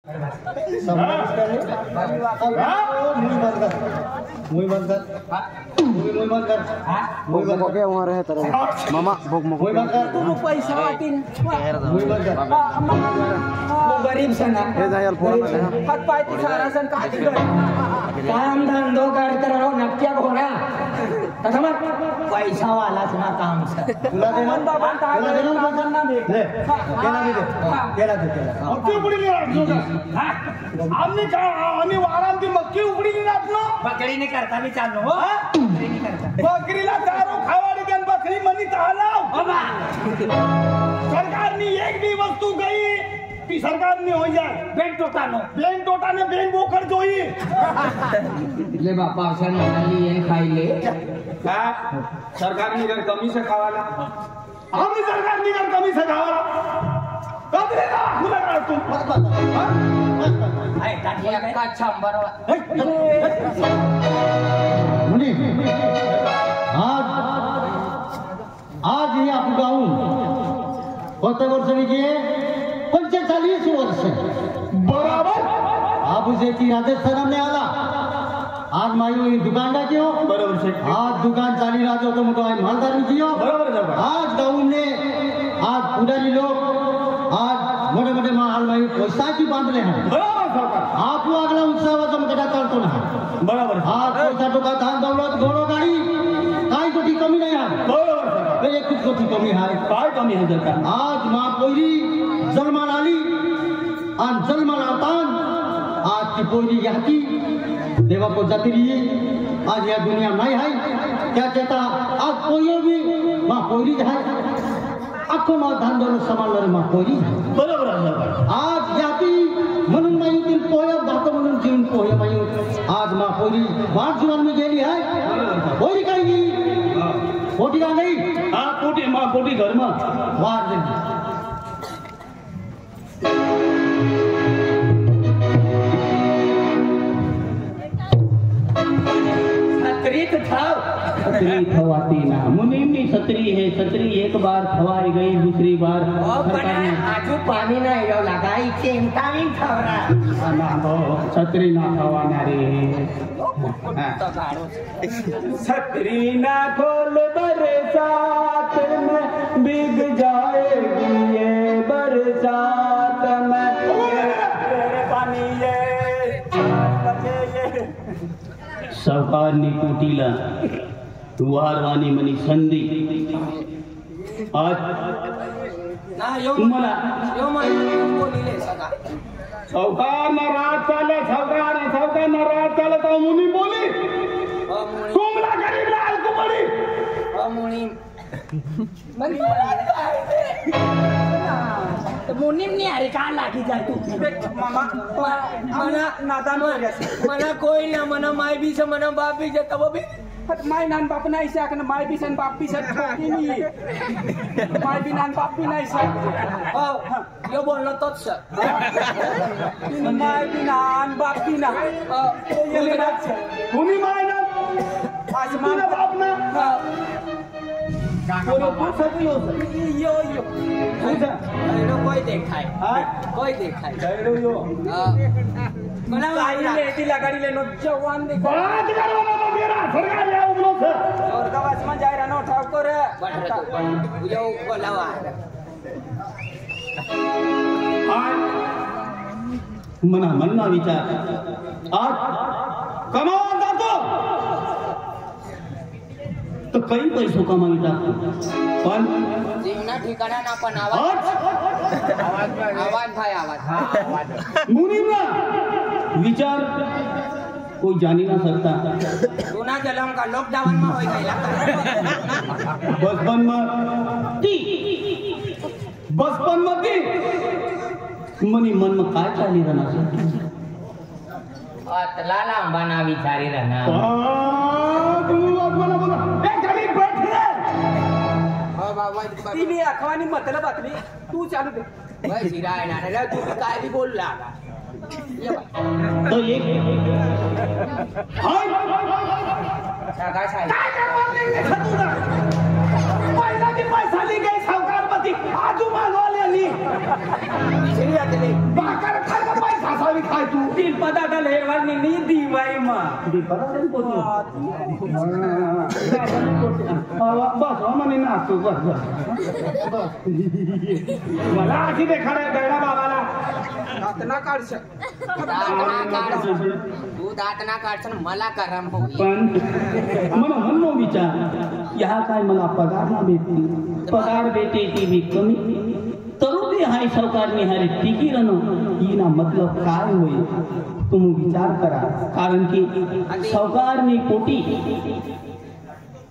वहाँ रहे तरह मामा भोग पैसा वाटीन गरीब सना हात पाय सारा सण काम धंधो करते रहो नक्या घोड़ा तथा पैसा वाला सुना काम से मन बाबा ताला ना ले केला भी दे मक्की उकडी नहीं राखलो हां आम्ही का आम्ही आराम की मक्की उकडी नहीं राखलो बकरी नहीं करता मी चाललो हो बकरी नहीं करता बकरीला दारू खावाडी देन बकरी मनी तालाव बाबा सरकारनी एक भी वस्तु गई ती सरकारनी हो जाए बेन टोटाने बेन बोकर जोई ले बापा असा नली ये खाई ले का सरकारनी घर कमी से खावाला आम्ही सरकारनी घर कमी से खावाला कबरे ना खुला कर तू हाय टाटिया का छंबर मुनी आज ये आप गाँव कोणत्या वर्षाची 45 वर्ष बराबर आप उसे की राजस्थान आला आज मायू दुकान डाक्यो बरोबर से आज दुकान चाली राजो तो मोटो आज मालदार कियो बरोबर है आज गाँव ने आज पुडारी लोग आज मोटे मोटे माल मायू पैसा की बांधले हैं बरोबर सरकार आप अगला उत्सवाचा मग चालतो ना बरोबर आज पैसा टोका धान दौलत घोडो गाडी काही कोटी कमी नाही आहे बरोबर सरकार एक कोटी कमी आहे काय कमी आहे सरकार आज मा पोरी जन्माला आली आणि जन्माला आतान आज ती पोरी याती देवा को जाती रही आज या दुनिया नहीं है क्या कहता आज कोई भी माँ पोरी है अख्खो माँ धान दौलत सांभाळणारी माँ पोरी बरोबर आहे सरकार आज जाती म्हणून मायूतील पोह्या भातो म्हणून जीवन पोहे मायू आज माँ पोरी वाट जीवन में गेली है पोरी काही नाही पोटी का नाही हां पोटी माँ पोटी घर में वार देली सतरी थवाती ना मुनीमनी सतरी है सतरी एक बार थवाई गई दूसरी बार आजू पानी ना येऊ लागा चिंता नहीं थवरा ना हो सतरी ना थवाना रे सतरी ना खोल बरसात में भीग जाएगी ये बरसात में पानी ये सावकारनी कोटीला वारवानी मनी संधी आज तुम्हाला सावकार ना रात चाले सावकार ना रात चाले तो मुनी बोली तुमला गरीबला ऐकू पडी मुनी मुनीम नहीं अरे कहाँ लागी जाए तू मामा मना नादान हो गया मना कोई ना मना माई भी से मना बाप भी से तब भी माई नान बाप नाही से आकन माई भी सन बाप भी सन ठोकी नहीं माई भी नान बाप भी नहीं से यो बोलना तो सर माई भी नान बाप भी ना ये लेना मुनी माई ना आज मान बाप ना यो कोई देखा है कोई देखा है यो मना गाड़ी लेती लगाड़ी लेनो जवान देखो बात करो ना मेरा सरकार ले उगलो से और कवास में जाय रहनो ठाकुर यो बोलावा मना मनना विचार आज कमावा जातो तो कई पैसों कमाविता पण जीवना ठिकाणा ना पण आवाज भाई आवाज मुनीना विचार कोई जानी ना सकता गुना जलम का लॉकडाउन में होई गईला बचपन में ती मनी मन में काय चाली रहना लाला अंबाना विचारी रहना अखवानी मतलब बातमी तू चालू दे तू काय भी बोल रहा तो एक पैसा ली गई सावकार पति आजू मानवाले पैसा बी खाय तू तीन पदार्थ हेरवाल नी दिवाई मा बस म्हणे ना तू बस मला अशी देखाडा गैडा बाबाला दातना काढश तू दातना काढशन मला करम हो पण मला म्हणलो विचार या काय मला पगार ना भेटली पगार भेटे ती भी कमी तरुणी हाय सावकारनी हारे टिकी रनो ही ना मतलब काय होईल तुम्ही विचार करा कारण की सावकारनी पोटी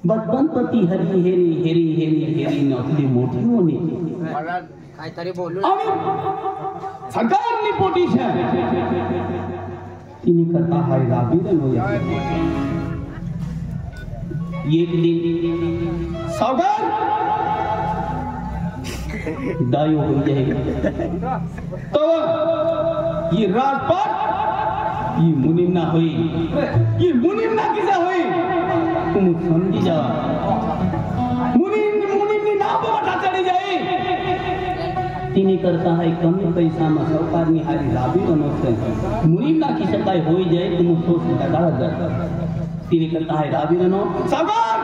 बदबनपती हरी हेरी हेरी हेरी हेरी नौकरी मोठी होणे काहीतरी बोलू सरकारनी पोटी છે तिने करता हाय राबी रनो एक दिन सावकार दायो हो जाएगा तो ये राजपाट ये मुनिमना हुई ये मुनिमना किसे हुई तुम समझी जा मुनिमनी नाम बता चली जाए तिने करता है कमी पैसा में सरकार ने हारी राबी बनो से मुनिमना की सकाई हो जाए तुम सोच लगा जा तिने करता है राबी बनो सरकार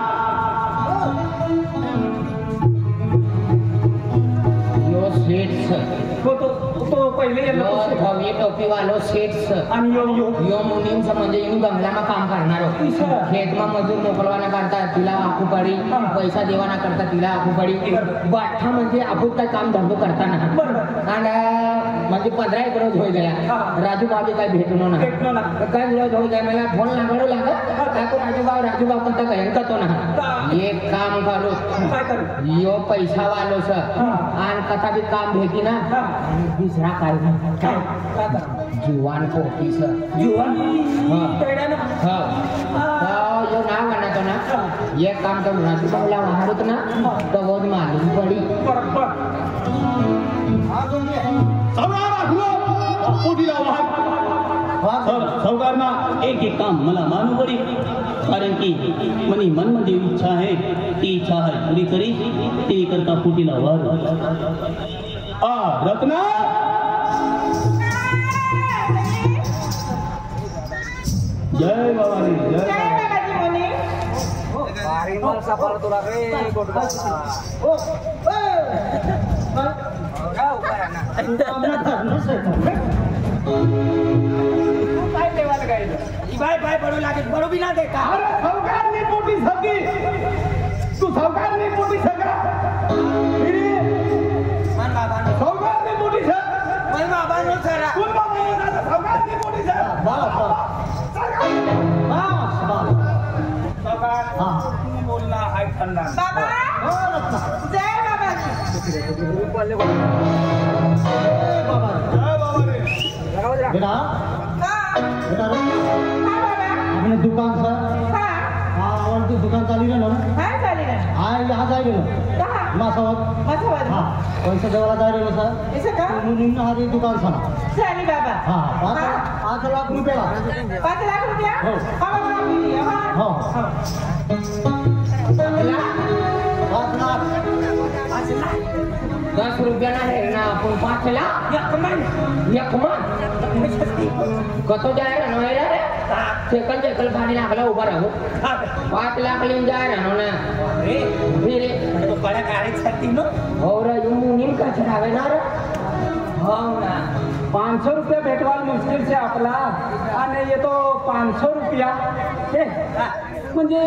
तो पहिले भव्य टोपी वालो सेट्स आणि यो मुनींचं म्हणजे येऊन बंगल्यामा काम करणार खेतमा मजूर मोकलवाना करता तिला आखू पडी पैसा देवाना करता तिला आखू पडी बाठा म्हणजे आपण काय काम धंदो करताना आणि म्हणजे 15 एक रोज होई गया राजू बाबी काय भेटलो ना काय रोज होई गया मला फोन लागलो लागत राजू बाब कोणता भयंकर तो ना एक काम करू यो पैसा वालो आणि कथा बी काम भेटी ना दुसरा काय जुवान पोटी जुवान यो नाव म्हणतो ना एक काम करू राजू बाबला वाहरत ना तो बहुत मालूम पडी सावकारना एक एक काम मला मानू पडी कारण की मनी मन मध्ये इच्छा आहे ती इच्छा आहे पुरी करी ती करता फुटीला वार रत्ना जय बाबाजी जय Harimau sapal tulah godga. Kau karana. काय देवाला काय बाय बाय पडू लागेल पडू बी ना देता अरे सावकार ने पोटी सकी तू सावकार ने पोटी सका मान बाबा सावकार ने पोटी सक मान बाबा नो सरा कोण बाबा ना सावकार ने पोटी सक बाबा हां बोलना हाय खंडा बाबा जय बाबाजी बोलले बाबा जय बाबा रे लगाओ जरा बेटा हां बेटा हां बाबा अपने दुकान से हां हां और तू दुकान चाली रे ना हां चाली ना हां यहाँ जाए रे कहां मासावत मथावत हां पैसा देवाला जाए रे सर इसे का मुलींना हरी दुकान सा चाली बाबा हां 5 लाख रुपये 5 लाख रुपया हो. हां बाबा हो हां 5 लाख 10 रुपया ना है ना आपण 5 लाख एक मन कतो जाय रे नोयला रे सेकल गाडी लागला उभा राहू 5 लाख लिन जाय रे नो ना रे फिर तो बड़ा गाड़ी छती नो और यू मुनीम का चढ़ावे ना रे हो ना 500 रुपया भेटवाल मुश्किल से आपला आणि ये तो 500 रुपया म्हणजे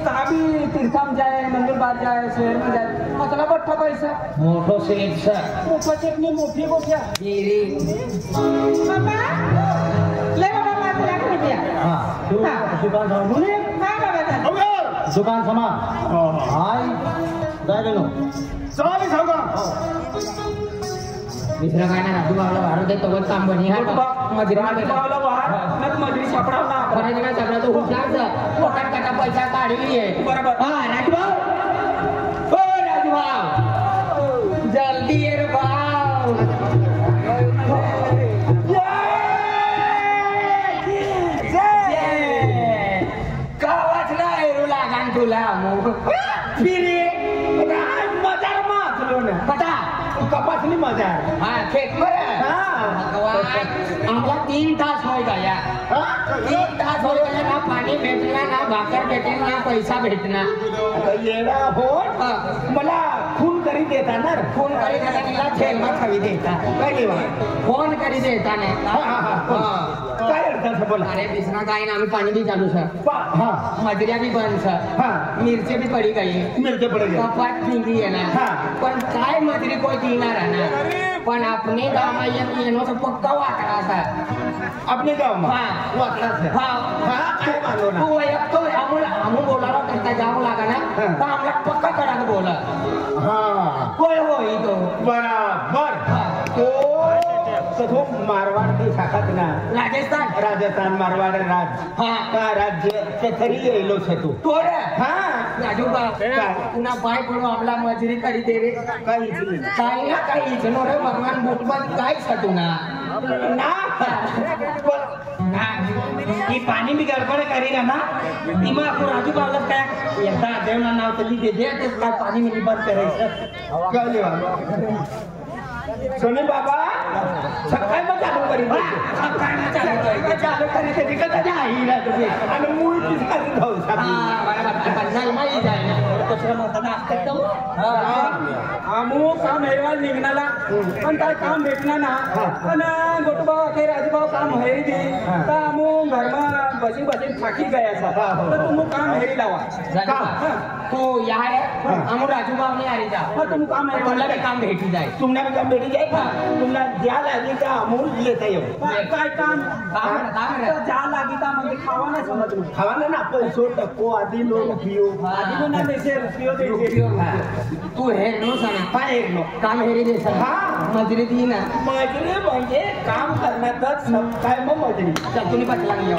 कभी तीर्थम जाए मंगलबार जाए शहर में जाए मतलब बट्टा पैसा मोठो सेट सर मोठा चटणी मोठी गोठ्या गिरी बाबा ले बाबा 5 लाख रुपया हां तू दुकान सा मुली हां बाबा चाली दुकान समा हाय जाए रे नो चला सावकार दुसरा काय ना राजू बाबला वाढू दे तो काम बनी हा मजरी मध्ये बावला वाहर नक मजरी सापडा ना परत ना सगळं तो हुशारच पोटात कटा पैसा काढली आहे बरोबर हा राजूभाऊ ओ राजूभाऊ जल्दी ये रे भाऊ कावाच ना एरू लागान तुला फिरे मजार मातलो ना पटा कपासनी मजा हा खेत मरे हां भगवान आम्हाला 3 तास होय गया 3 तास होय गया ना पाणी भेटणार ना भाकर भेटेल ना पैसा भेटणार येडा हो मला खून करी देता ना फोन करी देता तिला जेलમાં खावी देता काय फोन करी देता ने काय अर्थ बोला अरे बिसना काय ना आम्ही पाणी भी चालू सर हाँ मजरिया भी बंद सर मिरची भी पड़ी गई मिरचे पड़ गए कपाट निघली आहे ना पण काय मजरी कोई देणार आहे ना पण अपने गाव में येनो तो पक्का वाकडा असा अपने गाव में हाँ वाकडा से हाँ काय मानो ना तू एक तो हमू बोलायला करता जाऊ लागा ना तर आम्हाला पक्का करा बोला हाँ होय होय तो बराबर तो मारवाड की शाखात ना राजस्थान मारवाड राज्य ते तरी येलो छे तू तोरे हाँ राजूबा पुन्हा पाय पडू आपला मजुरी करी दे रे काय ना काही इचनो रे भगवान बुटबन काय छटू ना ही पाणी मी गडबड करी ना निमा आपण राजूबा काय एकदा देवना नाव तरी दे ते काय पाणी मी बंद करायचं कळले सोनी बाबा सकाळ मग चालू करी चालू करी तरी का नाही ना तुम्ही आणि मूळ पिसारी खाऊ आमू काम हेवाल निघणाला पण काय काम भेटणार ना पण गोटबा काही राजूभाऊ काम हेरी दे तर आमू घरमा बसी बसी थाकी गया तर तुम्ही काम हेरी लावा तो या आमू राजूभाऊ ने आरी जा तुम काम तुमला भी काम भेटी जाए तुमने भी काम भेटी जाए तुमला द्या लागी का अमूल लेता येऊ काय काम जा लागी का म्हणजे खावा नाही समजलो खावा ना पैसो टक्को आधी लोक पियो आधी ना देशे पियो तू हेरनो सांग काय हेरनो काम हेरी दे सर मजुरी दी ना मजुरी म्हणजे काम करण्यातच काय मग मजुरी चल तुम्ही पटला नाही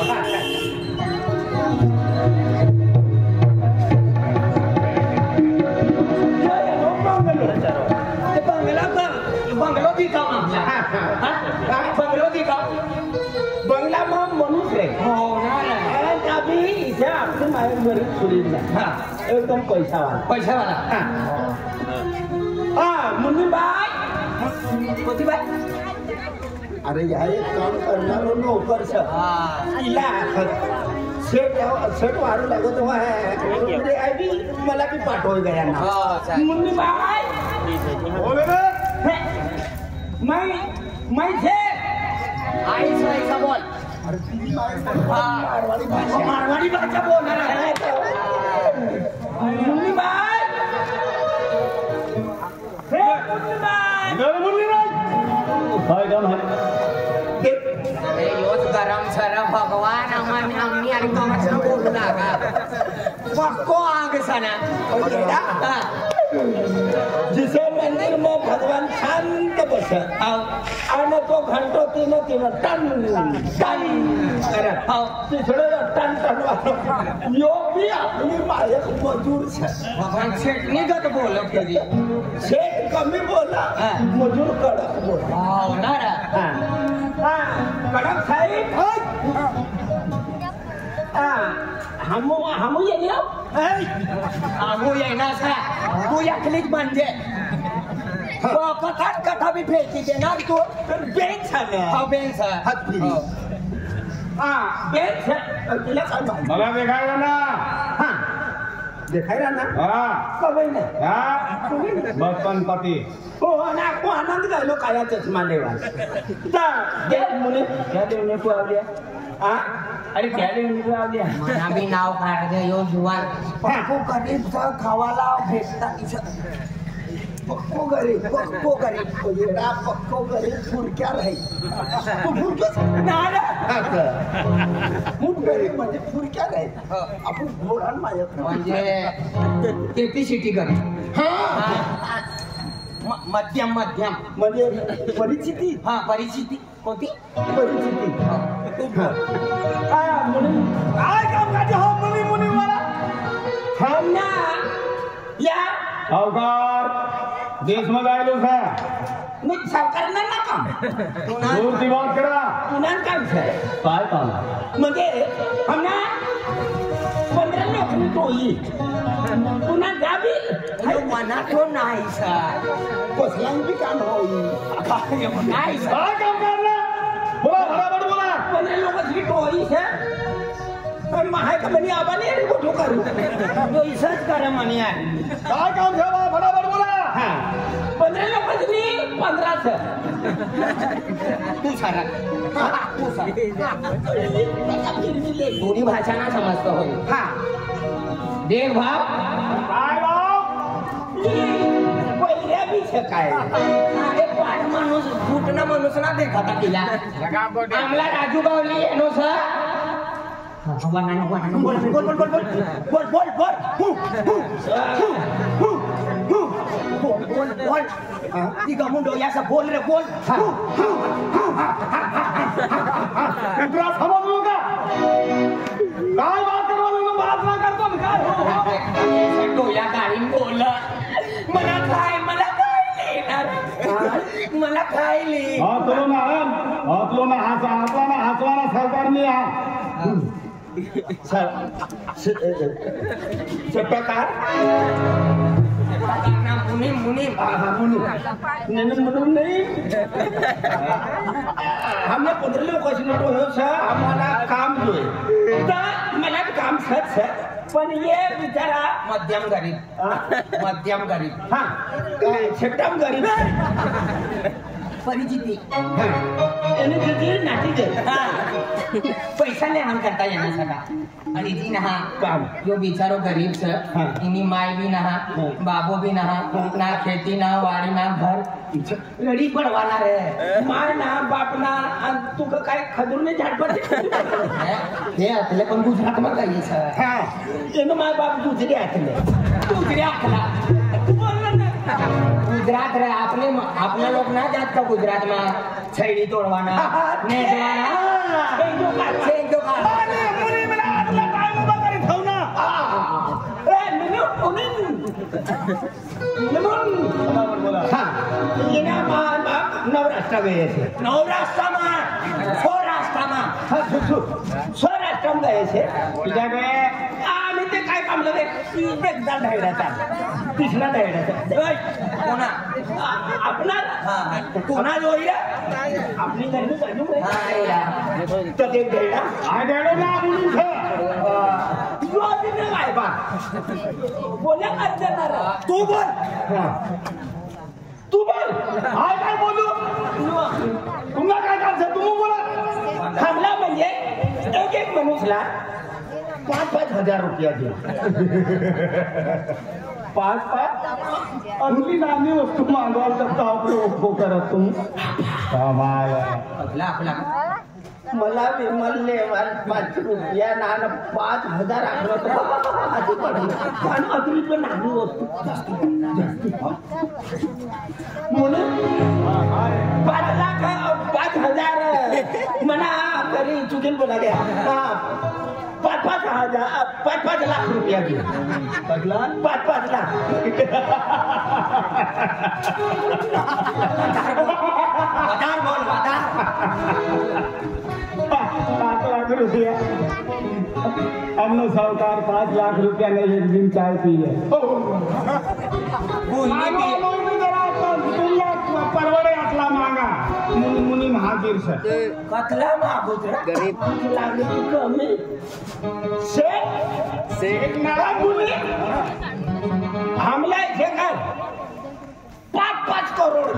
बंगलो भी काम बंगलो भी काम बंगला मग म्हणूच रे हो ना अभी इथे आपली माझ्या घरी सोडील एकदम पैसावाला मुन्नी बाय कोती बाय अरे या एक काम करणार नोकर इला सेट वाढू लागत मला बी पाठवून गया ना मुन्नी बाय मैं थे आईस ऐसा बोल मारवाड़ी भाषा बोल रहा है मुन्नी बाय काय काम है अरे योच गरम सर भगवान अमन आम्ही आणि कामाचं बोलू लागा पक्को आग सना जिसे मंदिर में भगवान शांत बस आणि तो घंटो तीन टन टन टन टन यो भी आपली मायक मजूर भगवान शेठ निघत बोल कधी शेठ कमी बोला मजूर कडक बोला हो ना कडक साहेब हमू येईल आगू येणार सा तू एकलीच म्हणजे कथा भी फेकी देणार तू बेंच हा बेंच हात फिरी बेंच तिला काय मला देखायला ना देखायला ना कवय नाही बचपन पति हो ना को आनंद गायलो काया चष्मा लेवा देव मुने क्या देवने को आवल्या अरे क्या देवने को आवल्या मना भी नाव काढते यो जुवान पक्को कधीच खावाला भेटता पक्को गरीब येडा पक्को गरीब फुडक्या राहील तू फुडक्याच खूप गरीब म्हणजे फुडक्या राहील आपण घोडान मायक म्हणजे किती शिटी करी मध्यम म्हणजे परिस्थिती परिस्थिती कोणती परिस्थिती काय काम करते हो मुनी मला हम ना या सावकार देश में आयलो मी सावकारांना ना काम दूरची बात करा पुन्हा काम काय काम म्हणजे हम ना 15 नोकरी टोळी पुन्हा द्यावी मनात नाही सर कसला बी काम होईल नाही सर काय काम पैसे महाय का म्हणे आबाने अरे गोठो करू पैसाच करा म्हणे काय काम ठेवा फटाफट बोला. 15 लोकांनी 15 तू सारा दोन्ही भाषा ना समजतो होय. हा देव भाव काय भाव पहिल्या बीच काय अरे पाठ माणूस फुटणं माणूस ना देखा तिला आमला राजू गावली येनो सर बोल बोल बोल बोल बोल बोल बोल बोल बोल बोल तिघा मुंडो याचा बोल रे बोल तुला समजलो का काय बात करतो बात ना करतो काय हो या गाडी बोल मला काय लिहिणार मला काय लिहि हातलो ना हसवाना सरकारने प्रकार मुनी मुनी म्हणून नाही हमने 15 लोग हो सर हमारा काम जो है मला काम सर पण ये बिचारा मध्यम गरीब छठम गरीब परिचिती नाटी पैसा निर्माण करता येणार सगळा आणि ती नहा काम जो बिचारो गरीब सर इनी माय भी नहा बाबो भी नहा ना खेती ना वाडी ना घर लडी पडवाना रे माय ना बाप ना तू काय खजूर ने झाडपट हे आतले पण गुजरात मध्ये काही सर एनो माय बाप गुजरी आखला गुजरात रे आपले लोक ना जात का गुजरात में छैडी तोडवाना नेटवाना सौराष्ट्राમાં ગયે છે आम्ही ते काय काम लगे एकदा ढायड्याचा तिसरा ढायड्याचा कोणा आपणार कोणा जोई रे आपली धर्मी बाजू तो ते ढायडा आ डेडो ना बोलून छे यो दिन काय बा बोल्या करणार तू बोल हाय काय बोलू तुम्हाला काय काम आहे तुम्ही बोला. थांबला म्हणजे एक मनुष्यला 5-5 हजार रुपया दे 5-5 अंगली नामी वस्तू मागवाल तर आपले ओळखो करत तुम्ही आपला मला विमलने 5 रुपया नान 5,000 आखलं पण अजून पण नामी वस्तू जास्त म्हणून 5 लाख 5,000 म्हणा तरी चुकीन बोला द्या 5-5 लाख रुपया दे 5 लाख बोल 5 लाख रुपया हमने सरकार 5 लाख रुपया ने एक दिन चाय पी है परवडे आपला मागा मुनी महावीर सर कतला मागूत गरीब लागले कमी शेख ना मुनी हमला इथे काय 5 करोड 5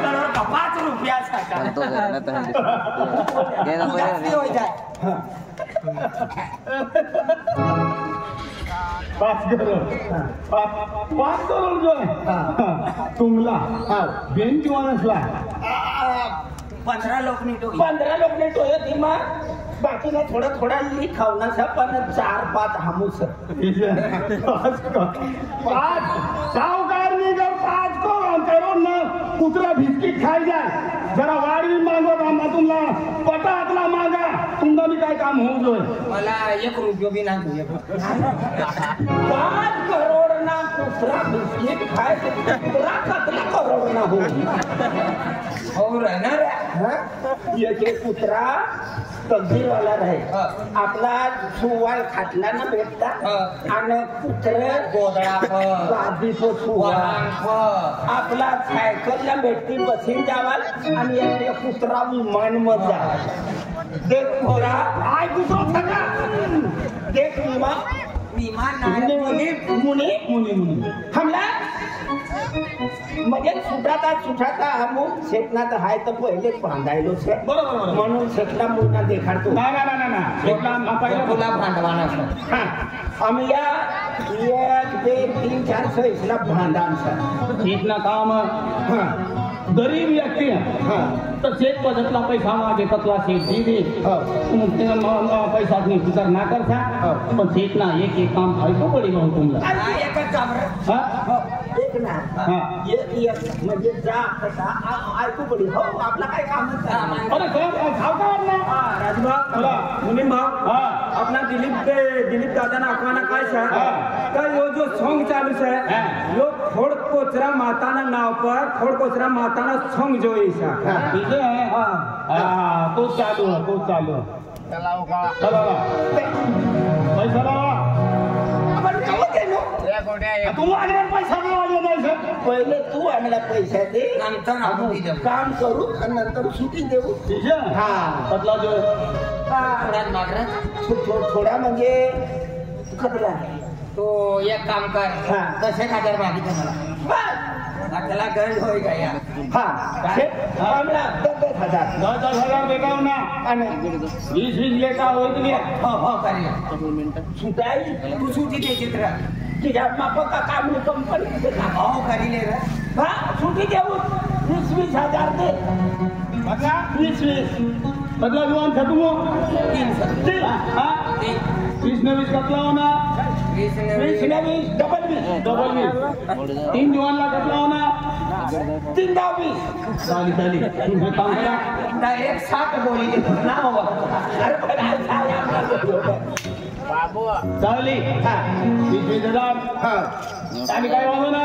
करोड का 5 रुपया पाच करोड जो आहे तुमला बेंच वानसला 15 लोक ने टोय धीमा बाकी ना थोड़ा लिखावना सा पण 4-5 हमूस 5 सावकार ने जर 5 करोड ना कुत्रा बिस्किट खाई जाए जरा वाढवी मागो रामा तुमला पटातला मागा तुमचा मी काय काम होऊ जोय मला 1 रुपया भी ना 5 करोड ना कुत्रा बिस्किट खाए तो कुत्रा कतला करोड़ ना हो रहना रे ये के कुत्रा तकदीर वाला रहे आपला सुवाल खाटला ना भेटता आणि कुत्रे गोदळा गादी तो सुवाल आपला सायकलला भेटती बसीन जावाल आणि एक कुत्रा विमान मध्ये जावाल देख घोडा आय कुत्रा सगळा देख विमान मुनी हमला म्हणजे सुटाता हम शेतना तर हाय तर पहिले बांधायलो छे बरोबर म्हणून शेतला मुलगा देखाडतो ना शेतला पहिला तुला भांडवाना हां आम्ही या 1 2 3 4 6 ला बांधान सर शेतना काम गरीब व्यक्ती तर शेत पद्धतला पैसा मागे तत्वा शेत दे पैसा तुझा ना करता पण शेत ना एक काम ऐकू पडेल तुम्हाला एकच काम एक ना एक म्हणजे जा ऐकू पडेल हो आपला काय काम अरे सावकार ना राजभा मुनीम भाव अपना दिलीप दादा ना आखवाना काय का यो जो सॉन्ग चालू है यो खोड़ कोचरा माताना नाव पर खोड़ कोचरा माताना सॉन्ग जो ऐसा ठीक है तो चालू चलाओ का चला पैसा लावा तू आले पैसा नाही सर पहिले तू आम्हाला पैसा दे नंतर आपण काम करू आणि नंतर सुटी देऊ हा बदला जो थोडा म्हणजे खतरा तो एक काम कर 10,000 मागितलं मला त्याला गंज होई गया आम्हाला 10,000 देगाव ना आणि 20 लेखा होईल की हो करी सुटाई तू सुटी दे चित्र तुझ्या मापका काम कंपनी हो करी ले रे सुटी देऊ 20 हजार दे बदला 20 बदला जुवान छतुमो 20 ने 20 कतला होना 20 डबल 20 3 जुवानला कतला होना 3 20 चाली तुम्ही काम करा डायरेक्ट 60 बोली देतो ना हो अरे बाबू चाली 20,000 आणि काय वाजव ना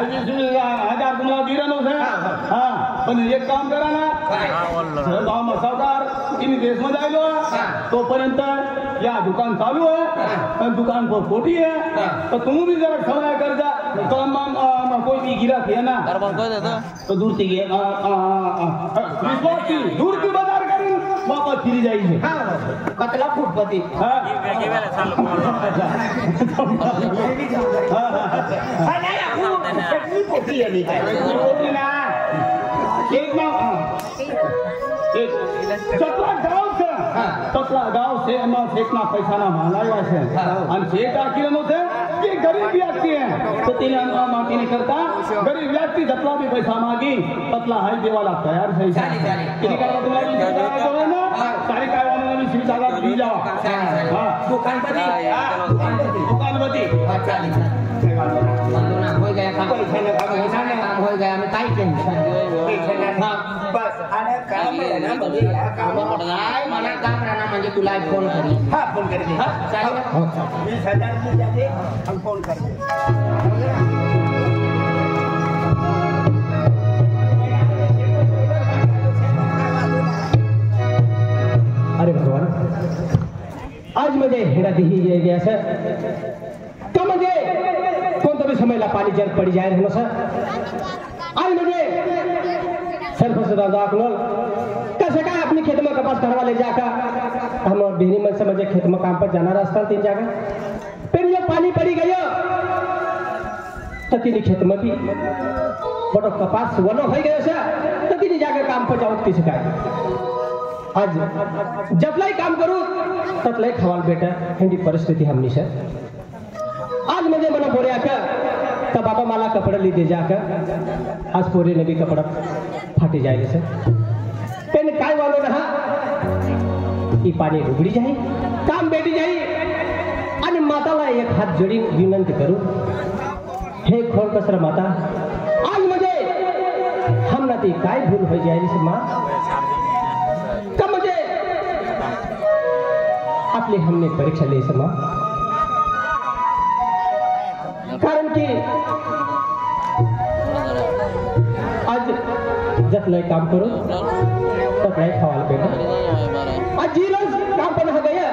20,000 तुम्हाला दिलं नव्हतं पण एक काम करा ना गाव मसावदार तिने देशमध्ये आलो तोपर्यंत या दुकान चालू है दुकान पर खोटी है तो तुम भी जरा समय कर जा तो कोई भी गिराक है ना तो दूर से दूर की बाजार करी वापस फिरी जाइए कतला फुटपती ततला गाव से फेकना पैसा ना मांगाया है आणि शेत आखिर से ये गरीब व्यक्ति है तो तिने करता गरीब व्यक्ति जतला भी पैसा मागी ततला हाय देवाला तयार है तिने करा तुम्हाला ना सारी काय वाला मी सीट आला दी जावा दुकानपती हो गया काम हो गया मैं काय टेन्शन बस आणि काम ना बघ काम काय मला काम राहणार म्हणजे तुला फोन करी फोन कर दे चालेल 20,000 की जाते हम फोन कर दे अरे भगवान आज मुझे हेरा दी गया सर क्या मुझे कौन तो भी समय ला पानी जल पड़ी जाए रहना सर आज मुझे सरपंच दादा कैसे कहा अपनी खेत में कपास घर वाले जाकर हम और बिहनी मन से मुझे खेत में काम पर जाना रास्ता 3 जगह फिर ये पानी पड़ी गया तो तीन खेत में भी बड़ो कपास वनो हो गया सर तो तीन जाकर काम पर जाओ किसी का आज जबलाई काम करू ततलाई खवाल बेटा हिंदी परिस्थिती हमनी सर आज मुझे मना बोरे आकर तब बाबा माला कपड़ा ली दे जाकर आज पूरे ने भी कपड़ा फाटे जाएगा सर पेन काय वालो रहा ये पानी उगड़ी जाए काम बेटी जाए आणि माताला एक हात जोडी विनंती करू हे खोल कसर माता आज मुझे हम ना ती काय भूल हो जाए से माँ कब मुझे आपले हमने परीक्षा ले से माँ कारण की आज जतलंय काम करून तसलंय खावायला पेट आज जी रोज काम पण हा गया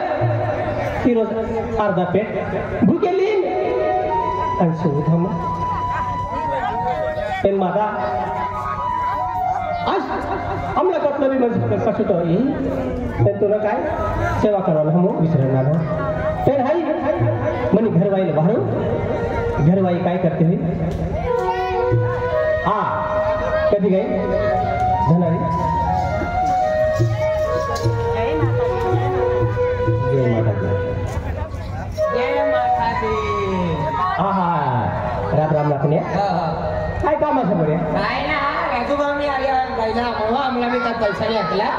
ती रोज अर्धा पेट भूकेली आणि सोबत हम पेन माता आज आमला कटलं बी म्हणजे कसं तो पण तुला काय सेवा करायला हम विसरणार पेन हाई म्हणे घरवाईला बाहेर घरवाई काय करते हा कधी गई धनारी जय माता दी हा हा राम राम राखण्या काय काम असं बरे काय ना राजूभाऊ मी आल्या गायला म्हणून आम्हाला मी त्यात पैसा नाही घातला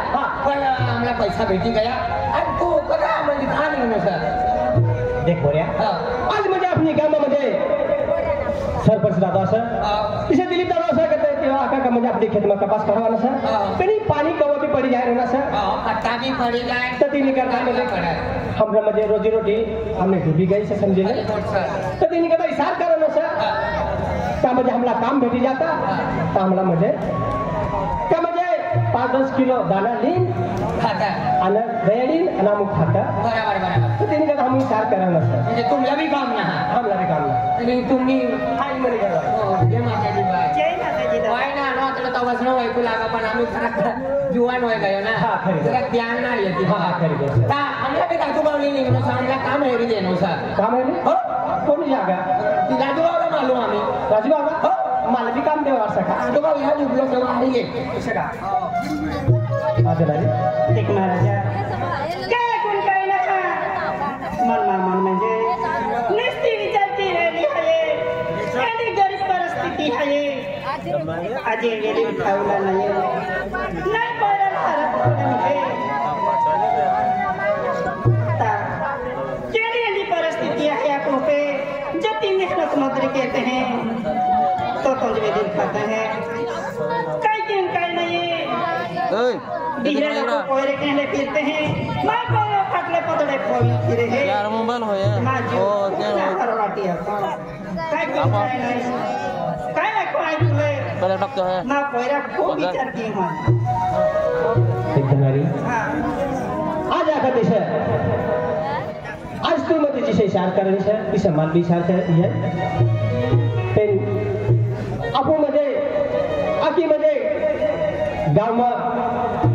पण आम्हाला पैसा भेटी गया आणि तू कदा म्हणजे का नाही म्हणून सर देख बोऱ्या आज म्हणजे आपली गावामध्ये सरपंच दादा सर इसे दिलीप दादा सर कहते हैं तेव्हा का म्हणजे आपली खेत में कपास करवाना सर कहीं पानी कवा भी पड़ी जाए ना सर कट्टा भी पड़ी जाए तो तीन करता मुझे हमरा मुझे रोजी रोटी हमने डूबी गई से समझे ना तो तीन कहता इशार करो ना सर का मुझे हमला काम भेटी जाता तो हमला मुझे का मुझे 5-10 किलो दाना लीन खाता आणि दयालीन आणि अमुक खाता बरोबर बरोबर तो तीन कहता हम इशार करा ना सर म्हणजे तुमला भी काम ना हमला भी काम ना आणि तुम्ही हाय मरे गया जय माताजी बाय जय माताजी दा. वाय ना नो तुला तो वसनो ऐकू लागा पण आम्ही खरा जुवान होय गयो ना हा, खरी. जरा ध्यान नाही येते हा, खरी गोष्ट. ता आम्हाला बी राजूभाऊनी निघलो आम्हाला काम हेरी देनो सर काम है हो कोण जागा ती राजूभाऊला मालूम आम्ही राजू बाबा हो मला भी काम देवा सका राजूभाऊ ह्या निघलो तेव्हा आली सका आता नाही देख महाराजा काय कोण काय नका मन म्हणजे नुसती विचारती राहिली आहे आणि गरीब परिस्थिती आहे आजी गेली खाऊला नाही परत केड़ी परिस्थिति है आपको पे जब 3 निष्ठक मंत्री कहते हैं तो पंजवे दिन खाते हैं कई नहीं धीरे लोग कोयरे कहने फिरते हैं मैं कोयरे फटले पतड़े खोल फिरे हैं यार मोबाइल हो यार ओ क्या करवाटी है काय नहीं काय कोई तुले पहले डॉक्टर है ना कोयरा खूब विचारती हूं एकदम हां आज आका देश आज तू मध्ये जिसे शार करणे सर तिसे मान भी शार कर है पण आपो मध्ये आकी मध्ये गाव में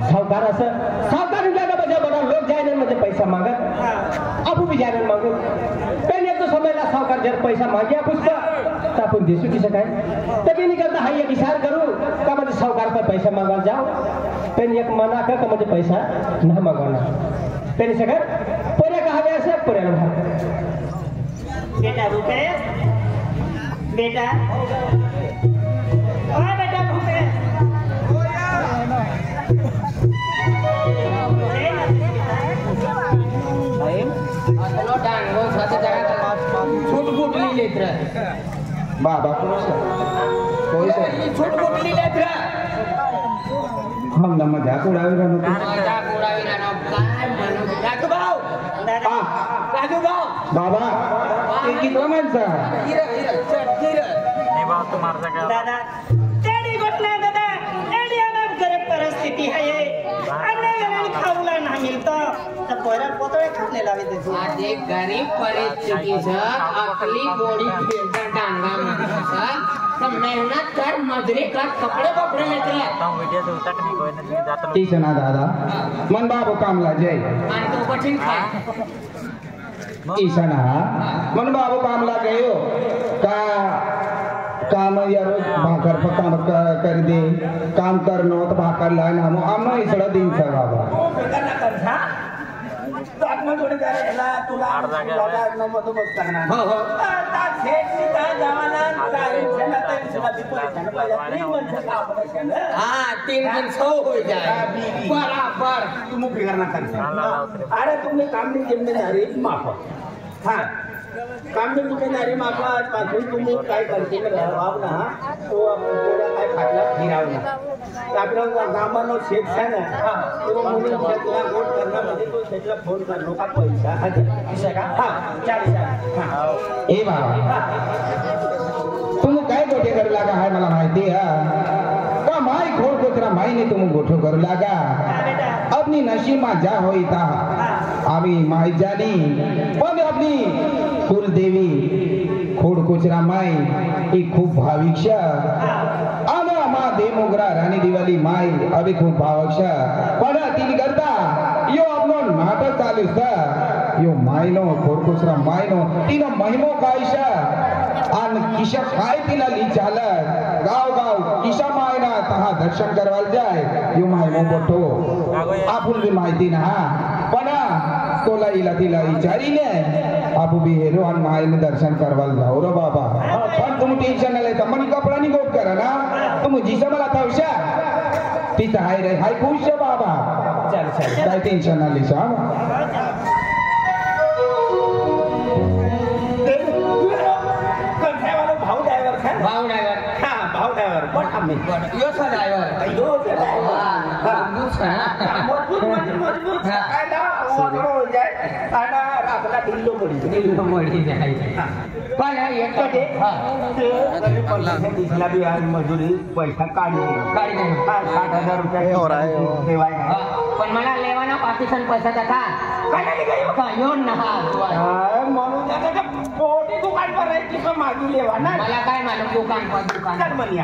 सावकार असं सावकार जागा बजा बड़ा लोग जाए मध्ये पैसा मागत आपू भी जाने मागो पण एक तो समयला सावकार जर पैसा मागे पुष्प आपण देसू की काय तभी नहीं करता हाई एक इशार करू का मध्ये सावकार पर पैसा मांगा जाओ पण एक मना का मध्ये पैसा ना मागवना पेन सगर पोरे कहावे असे पोरे बेटा रुपए बेटा ओ बेटा रुपए चलो डांगो साथे जगह छूट फूट ली लेत रहा बाबा कोई से ये छूट फूट ली लेत रहा हम ना मजाक उड़ावी रहनो मजाक उड़ावी ना काय म्हणू राजूभाऊ राजूभाऊ बाबा ते किती माणसा दादा तेरी घटना दादा एडिया में गरीब परिस्थिती है अन्य गरीब खाऊला ना मिलता तो पोरा पोतळे खाने लावे देते आजे गरीब परिस्थिती सर अकली गोडी फेरता डांगा माणसा तो मेहनत कर मजरी कर कपड़े लेते तीसरा ना दादा मन बाबू कामला जय आणि तो कठीण काय ईशाना मन बाबू कामला गयो का काम या रोज भाकर काम कर दे काम करनो तो भाकर लाना हम आम्हा इसड़ा दिन सा बाबा तो आपण थोडे त्याला तुला न मधुमत करणार हो हो आता शेतनी काय जवाना काय जनता सुद्धा बिपुल पाहिजे हां 3 दिन 100 हो जाए बराबर तुम फिकर ना कर अरे तुमने काम की जिम्मेदारी माफ हां काम की जिम्मेदारी माफ पासून तुम्ही काय करते आप ना तो थोड़ा काय फाटला फिराव ना आपलं गावानो शेत आहे ना तो मुली शेतला गोट करण्यामध्ये तो शेतला फोन करनो का पैसा हा का हां 40 हां ए बाबा काय गोठे करू लागा हाय मला माहिती हा का माई खोड कोचरा माईने तुम गोठो करू लागा अपनी नशीमा जा होई ता आम्ही माई जानी पण अपनी कुलदेवी खोड कोचरा माई ही खूप भाविक्षा आम्हा मा देमोगरा राणी दिवाली माई अभी खूप भाविक्षा पण तिने करता यो आपलो नाटक चालू था यो मायनो खोड कोचरा मायनो तिनो महिमो कायशा आणि किशा काय तिला ली चालत गाव गाव किशा मायना तहा दर्शन करवाल जाय यो मायनो बोटो आपण बी माहिती ना पण तोला इला तिला विचारीने आपू बी हेरो आणि मायने दर्शन करवाल जाऊ रे बाबा पण तुम्ही टेन्शन नाही लेता मनी कपडा नि गोट करा ना तुम्ही जिसा मला थावशा तिथं हाय रे हाय खुश बाबा चल चल काय टेन्शन नाही सा भाव ड्रायव्हर भाव ड्रायव्हर पण आम्ही यो सा ड्रायव्हर मजुरी पैसा काढली 60,000 रुपये पण मला लेवाना पाकिस्तान पैसा त्याचा येऊन ना म्हणून पोटी दुकान करायची पण मागू लेवा ना मला काय मालूम दुकान पण दुकान जर्मनी